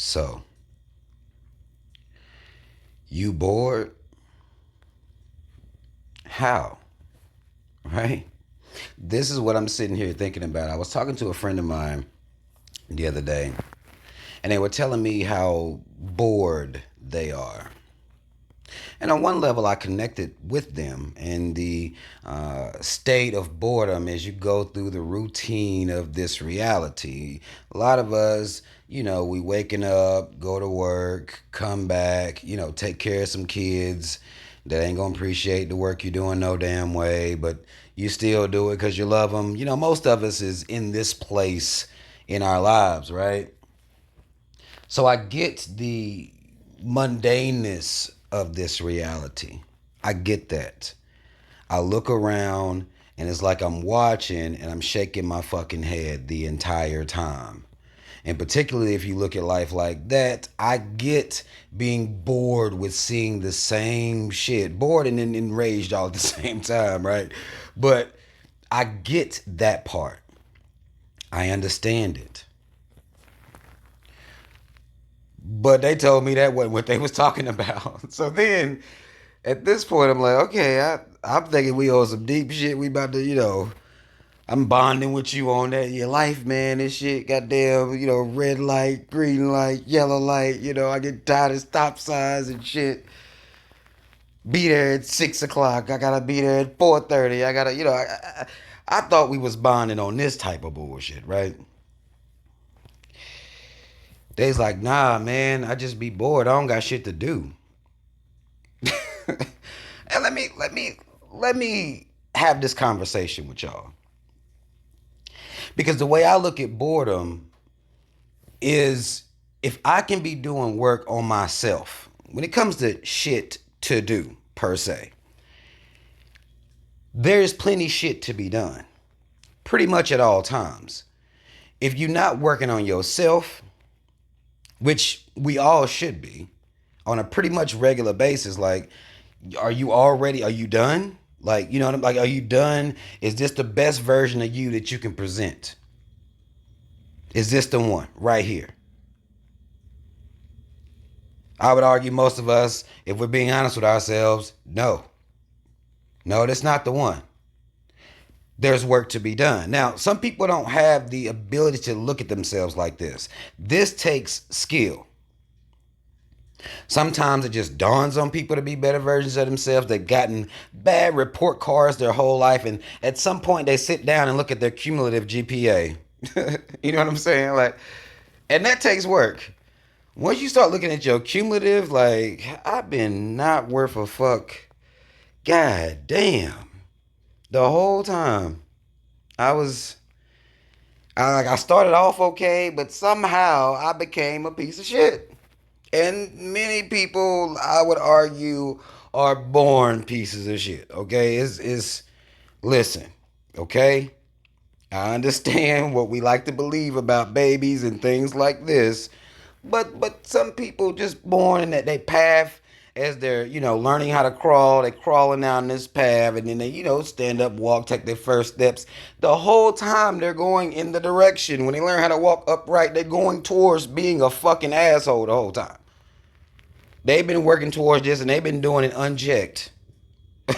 So, you bored? How? Right? This is what I'm sitting here thinking about. I was talking to a friend of mine the other day, and they were telling me how bored they are. And on one level, I connected with them in the state of boredom as you go through the routine of this reality. A lot of us, we waking up, go to work, come back, take care of some kids that ain't gonna appreciate the work you're doing no damn way, but you still do it because you love them. Most of us is in this place in our lives, right? So I get the mundaneness of this reality. I get that. I look around and it's like I'm watching and I'm shaking my fucking head the entire time. And particularly if you look at life like that, I get being bored with seeing the same shit. Bored and enraged all at the same time, right? But I get that part. I understand it. But they told me that wasn't what they was talking about. So then at this point I'm like, okay, I'm thinking we owe some deep shit. We about to, I'm bonding with you on that. Your life, man, this shit, goddamn, red light, green light, yellow light, I get tired of stop signs and shit. Be there at 6 o'clock. I gotta be there at 4:30. I gotta, I thought we was bonding on this type of bullshit, right? They's like, nah, man, I just be bored. I don't got shit to do. And let me have this conversation with y'all. Because the way I look at boredom is if I can be doing work on myself, when it comes to shit to do, per se, there's plenty shit to be done. Pretty much at all times. If you're not working on yourself, which we all should be, on a pretty much regular basis, like, are you done? Like, you know what I'm like, are you done? Is this the best version of you that you can present? Is this the one right here? I would argue most of us, if we're being honest with ourselves, no. No, that's not the one. There's work to be done. Now, some people don't have the ability to look at themselves like this. This takes skill. Sometimes it just dawns on people to be better versions of themselves. They've gotten bad report cards their whole life, and at some point they sit down and look at their cumulative GPA. You know what I'm saying? Like, and that takes work. Once you start looking at your cumulative, like, I've been not worth a fuck. God damn. The whole time. I was I started off okay, but somehow I became a piece of shit. And many people, I would argue, are born pieces of shit. Okay, it's listen. Okay, I understand what we like to believe about babies and things like this, but some people just born in that they path as they're learning how to crawl. They crawling down this path, and then they stand up, walk, take their first steps. The whole time they're going in the direction. When they learn how to walk upright, they're going towards being a fucking asshole the whole time. They've been working towards this, and they've been doing it unchecked.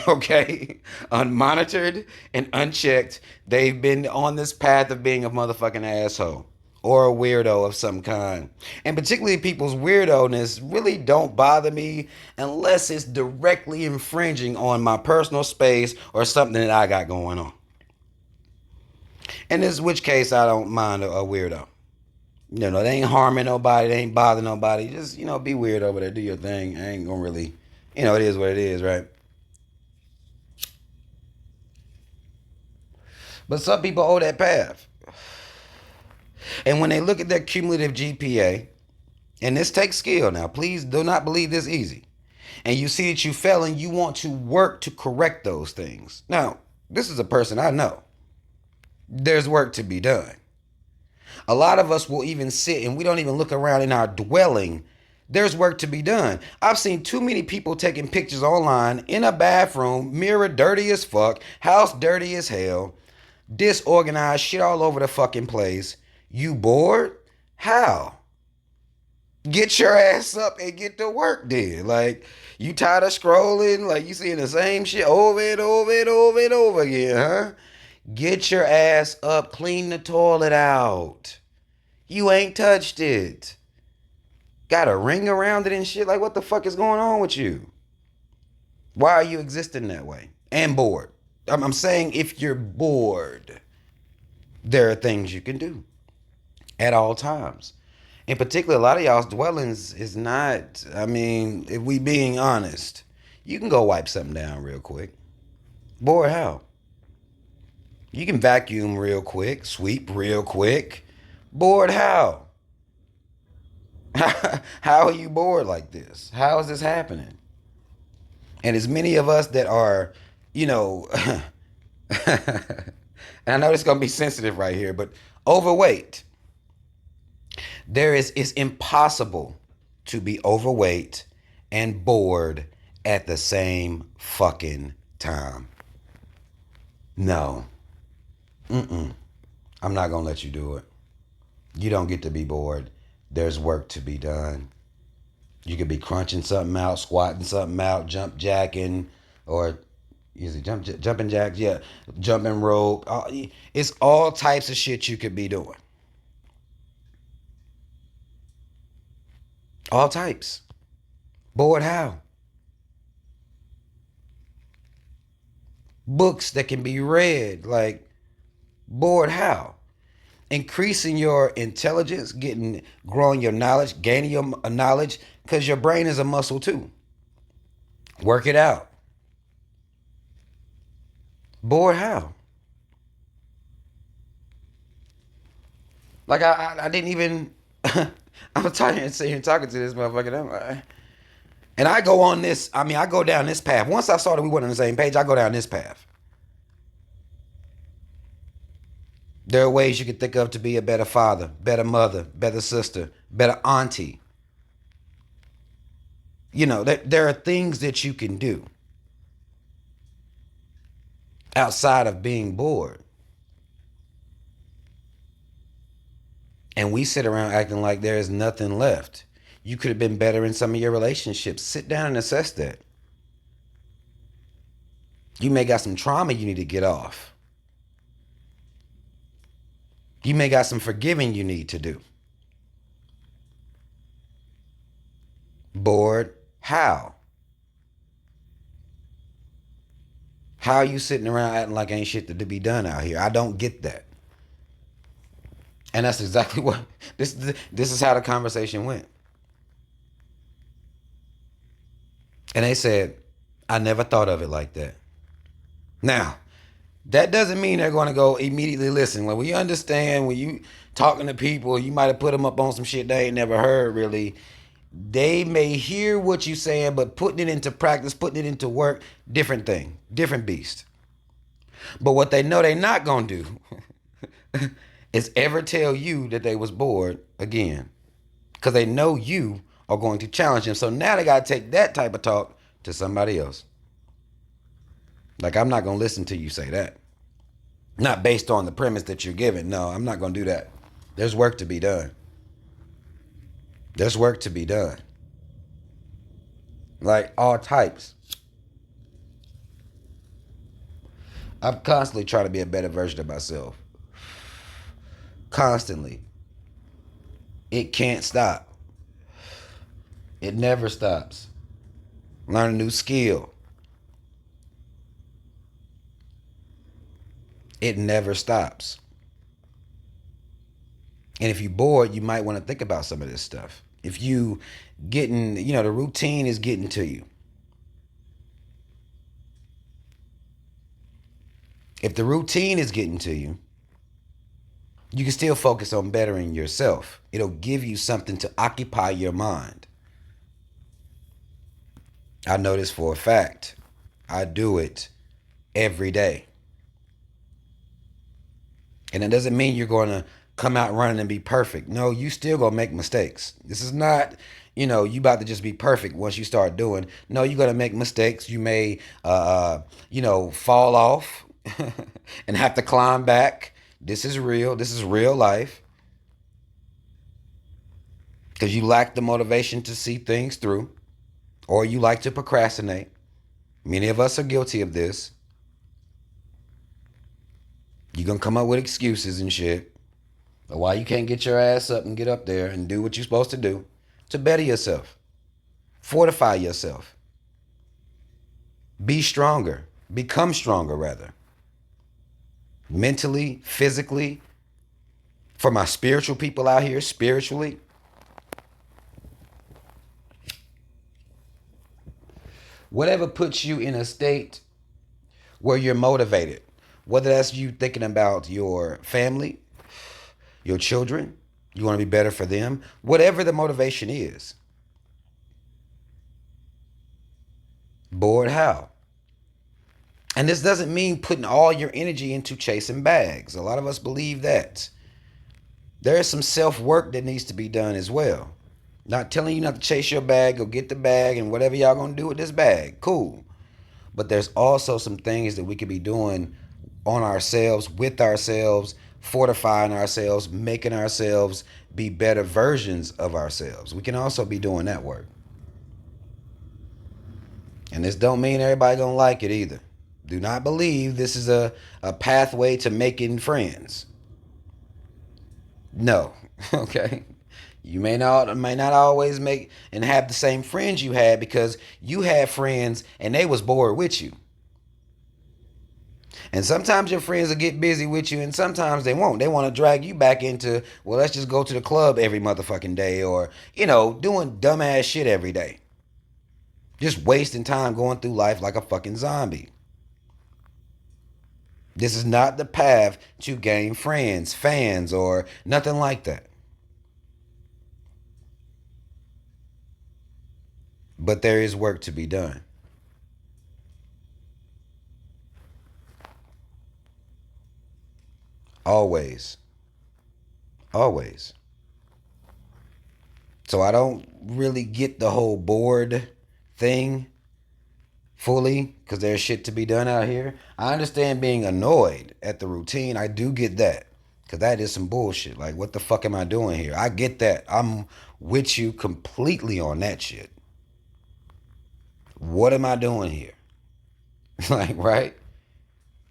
Okay, unmonitored and unchecked, they've been on this path of being a motherfucking asshole or a weirdo of some kind. And particularly people's weirdo-ness really don't bother me unless it's directly infringing on my personal space or something that I got going on. In this which case, I don't mind a weirdo. They ain't harming nobody, they ain't bothering nobody. Just, be weird over there, do your thing. I ain't gonna really, it is what it is, right? But some people owe that path. And when they look at their cumulative GPA, and this takes skill now, please do not believe this easy. And you see that you fell and you want to work to correct those things. Now, this is a person I know. There's work to be done. A lot of us will even sit and we don't even look around in our dwelling. There's work to be done. I've seen too many people taking pictures online in a bathroom, mirror dirty as fuck, house dirty as hell, disorganized, shit all over the fucking place. You bored? How? Get your ass up and get to work then. Like, you tired of scrolling? Like, you seeing the same shit over and over and over and over again, huh? Get your ass up, clean the toilet out. You ain't touched it. Got a ring around it and shit. Like, what the fuck is going on with you? Why are you existing that way? And bored. I'm saying if you're bored, there are things you can do at all times. In particular, a lot of y'all's dwellings is not, I mean, if we being honest, you can go wipe something down real quick. Bored how? You can vacuum real quick, sweep real quick. Bored how? How are you bored like this? How is this happening? And as many of us that are, you know, and I know this is gonna be sensitive right here, but overweight. It's impossible to be overweight and bored at the same fucking time. No. Mm-mm. I'm not gonna let you do it. You don't get to be bored. There's work to be done. You could be crunching something out, squatting something out, jump jacking, or is it jumping jacks? Yeah, jumping rope. It's all types of shit you could be doing. All types. Bored how? Books that can be read. Like, bored how? Increasing your intelligence, growing your knowledge, gaining your knowledge, because your brain is a muscle too. Work it out. Bored how? Like I didn't even. I'm tired of sitting here talking to this motherfucker. And I go on this. I mean, I go down this path. Once I saw that we weren't on the same page, I go down this path. There are ways you can think of to be a better father, better mother, better sister, better auntie. You know, there are things that you can do outside of being bored. And we sit around acting like there is nothing left. You could have been better in some of your relationships. Sit down and assess that. You may got some trauma you need to get off. You may got some forgiving you need to do. Bored? How? How are you sitting around acting like ain't shit to be done out here? I don't get that. And that's exactly what this is how the conversation went. And they said, I never thought of it like that. Now, that doesn't mean they're going to go immediately listen. When we understand when you talking to people, you might have put them up on some shit they ain't never heard really. They may hear what you saying, but putting it into practice, putting it into work, different thing, different beast. But what they know they not going to do is ever tell you that they was bored again. Because they know you are going to challenge them. So now they got to take that type of talk to somebody else. Like, I'm not going to listen to you say that. Not based on the premise that you're giving. No, I'm not going to do that. There's work to be done. There's work to be done. Like, all types. I'm constantly trying to be a better version of myself. Constantly. It can't stop. It never stops. Learn a new skill. It never stops. And if you're bored, you might want to think about some of this stuff. If you getting, the routine is getting to you. If the routine is getting to you, you can still focus on bettering yourself. It'll give you something to occupy your mind. I know this for a fact. I do it every day. And it doesn't mean you're going to come out running and be perfect. No, you still going to make mistakes. This is not, you about to just be perfect once you start doing. No, you're going to make mistakes. You may, fall off and have to climb back. This is real. This is real life. because you lack the motivation to see things through, or you like to procrastinate. Many of us are guilty of this. You're going to come up with excuses and shit. But why you can't get your ass up and get up there and do what you're supposed to do to better yourself, fortify yourself, be stronger, become stronger rather, mentally, physically, for my spiritual people out here, spiritually. Whatever puts you in a state where you're motivated, whether that's you thinking about your family, your children, you want to be better for them, whatever the motivation is. Bored how? And this doesn't mean putting all your energy into chasing bags. A lot of us believe that. There is some self-work that needs to be done as well. Not telling you not to chase your bag, go get the bag, and whatever y'all gonna do with this bag, cool. But there's also some things that we could be doing on ourselves, with ourselves, fortifying ourselves, making ourselves be better versions of ourselves. We can also be doing that work. And this don't mean everybody gonna like it either. Do not believe this is a pathway to making friends. No. Okay. You may not always make and have the same friends you had because you had friends and they was bored with you. And sometimes your friends will get busy with you and sometimes they won't. They want to drag you back into, well, let's just go to the club every motherfucking day or, doing dumbass shit every day. Just wasting time going through life like a fucking zombie. This is not the path to gain friends, fans, or nothing like that. But there is work to be done. Always. Always. So I don't really get the whole bored thing fully because there's shit to be done out here. I understand being annoyed at the routine. I do get that because that is some bullshit. Like, what the fuck am I doing here? I get that. I'm with you completely on that shit. What am I doing here? Like, right?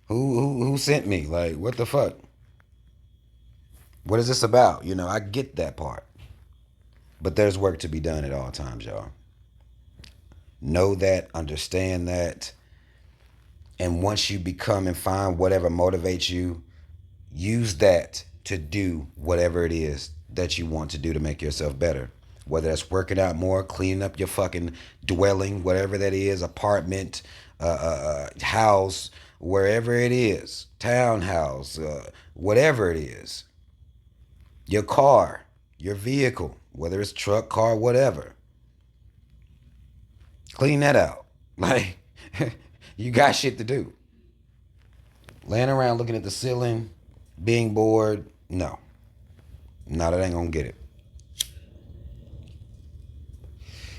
Who sent me? Like, what the fuck? What is this about? I get that part. But there's work to be done at all times, y'all. Know that, understand that. And once you become and find whatever motivates you, use that to do whatever it is that you want to do to make yourself better. Whether that's working out more, cleaning up your fucking dwelling, whatever that is, apartment, house, wherever it is, townhouse, whatever it is. Your car, your vehicle, whether it's truck, car, whatever. Clean that out. Like, you got shit to do. Laying around looking at the ceiling, being bored, no. No, that ain't gonna get it.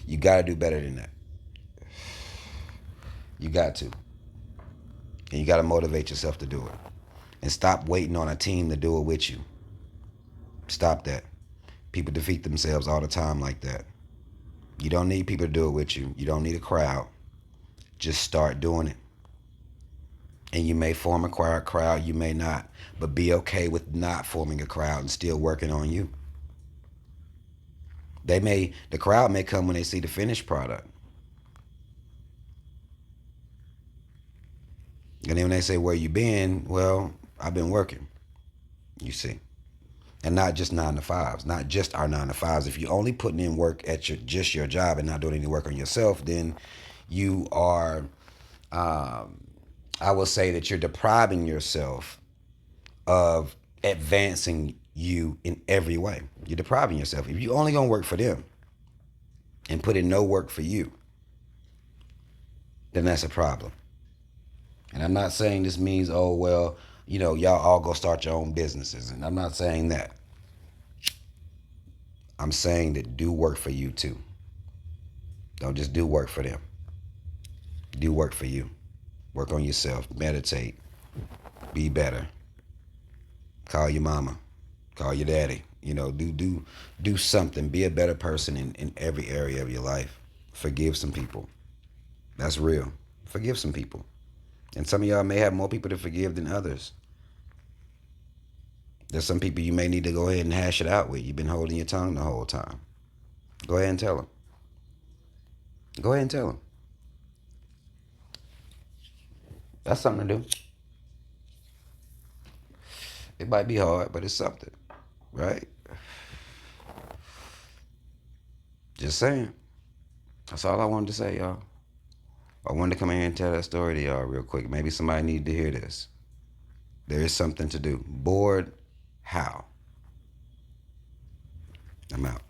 You gotta do better than that. You got to. And you gotta motivate yourself to do it. And stop waiting on a team to do it with you. Stop that. People defeat themselves all the time like that. You don't need people to do it with you. You don't need a crowd. Just start doing it. And you may form a crowd, you may not. But be okay with not forming a crowd and still working on you. The crowd may come when they see the finished product. And then when they say, where you been? Well, I've been working. You see. And not just 9 to 5s, not just our 9 to 5s. If you're only putting in work at just your job and not doing any work on yourself, then you are, I will say that you're depriving yourself of advancing you in every way. You're depriving yourself. If you're only going to work for them and put in no work for you, then that's a problem. And I'm not saying this means, oh, well, y'all all go start your own businesses. And I'm not saying that. I'm saying that do work for you too. Don't just do work for them. Do work for you. Work on yourself. Meditate. Be better. Call your mama. Call your daddy. You know, do something. Be a better person in every area of your life. Forgive some people. That's real. Forgive some people. And some of y'all may have more people to forgive than others. There's some people you may need to go ahead and hash it out with. You've been holding your tongue the whole time. Go ahead and tell them. Go ahead and tell them. That's something to do. It might be hard, but it's something, right? Just saying. That's all I wanted to say, y'all. I wanted to come in here and tell that story to y'all real quick. Maybe somebody needed to hear this. There is something to do. Bored? How? I'm out.